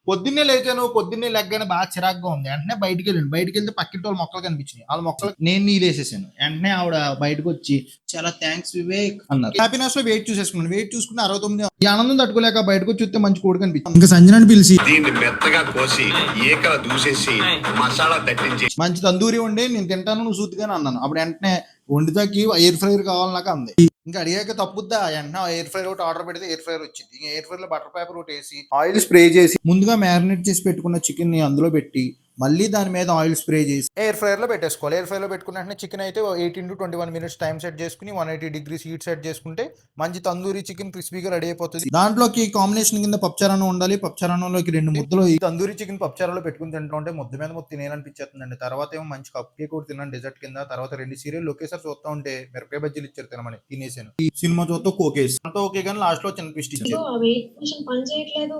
పొద్దున్నే లేచాను. పొద్దున్నే లెగ్గానే బాగా చిరాకుగా ఉంది. వెంటనే బయటికెళ్ళాను. బయటికెళ్తే పక్కింటి వాళ్ళ మొక్కలు కనిపించినాయి. వాళ్ళ మొక్కలు నేను నీళ్ళేసేసాను. వెంటనే ఆవిడ బయటకొచ్చి చాలా థాంక్స్ వివేక్ అన్నారు. హ్యాపీనెస్ లో వెయిట్ చూసేసుకున్నాను. వెయిట్ చూసుకుంటే 69. ఈ ఆనందం తట్టుకోలేక బయటకొచ్చి చూస్తే మంచి కోడి కనిపించింది. ఇంకా సంజనాని పిలిచి దీన్ని మెత్తగా కోసి ఏకల దూసేసి మసాలా దట్టించి మంచి తందూరి వండి నేను తింటాను, నువ్వు సూతిగానే అన్నాను. అప్పుడు వెంటనే వండితాకి ఎయిర్ ఫ్రైయర్ కావాలి నాకు అంది. ఇంకా అడిగాక తప్పుద్దా, వెంటనే ఎయిర్ ఫ్రైర్ ఒకటి ఆర్డర్ పెడితే ఎయిర్ ఫ్రైర్ వచ్చింది. ఇంకా ఎయిర్ ఫ్రైర్ లో బటర్ పేపర్ ఒకటి వేసి ఆయిల్ స్ప్రే చేసి ముందుగా మ్యారినేట్ చేసి పెట్టుకున్న చికెన్ ని అందులో పెట్టి మళ్ళీ దాని మీద ఆయిల్ స్ప్రే చేసి ఎయిర్ ఫ్రైర్ లో పెట్టేసుకోవాలి. ఎయిర్ ఫ్రైర్ లో పెట్టుకున్న వెంటనే చికెన్ అయితే 18 to 21 minutes టైం సెట్ చేసుకుని 180 degrees హీట్ సెట్ చేసుకుంటే మంచి తందూరి చికెన్ క్రిస్పీగా రెడీ అయిపోతుంది. దాంట్లోకి కాంబినేషన్ కింద పప్పుచారన్నం ఉండాలి. పప్పుచారన్నంలోకి 2 ముద్దలు ఈ తందూరి చికెన్ పప్పుచారంలో పెట్టుకుని తింటుంటే ముద్ద మీద ముద్ద తినేయాలనిపించేస్తుందండి. తర్వాత ఏమో మంచి కప్ కేక్ కూడా తిన్నాను డెజర్ట్ కింద. తర్వాత 2 సీరియల్ ఒకేసారి చూస్తా ఉంటే మిరపకాయ బజ్జీలు ఇచ్చారు తినమని, తినేసాను. ఈ సినిమా చూస్తూ కోకేసి అంతా ఓకే కానీ లాస్ట్ లో చిన్న ట్విస్ట్ ఇచ్చారు. వెయిట్ మిషన్ పని చేయట్లేదు.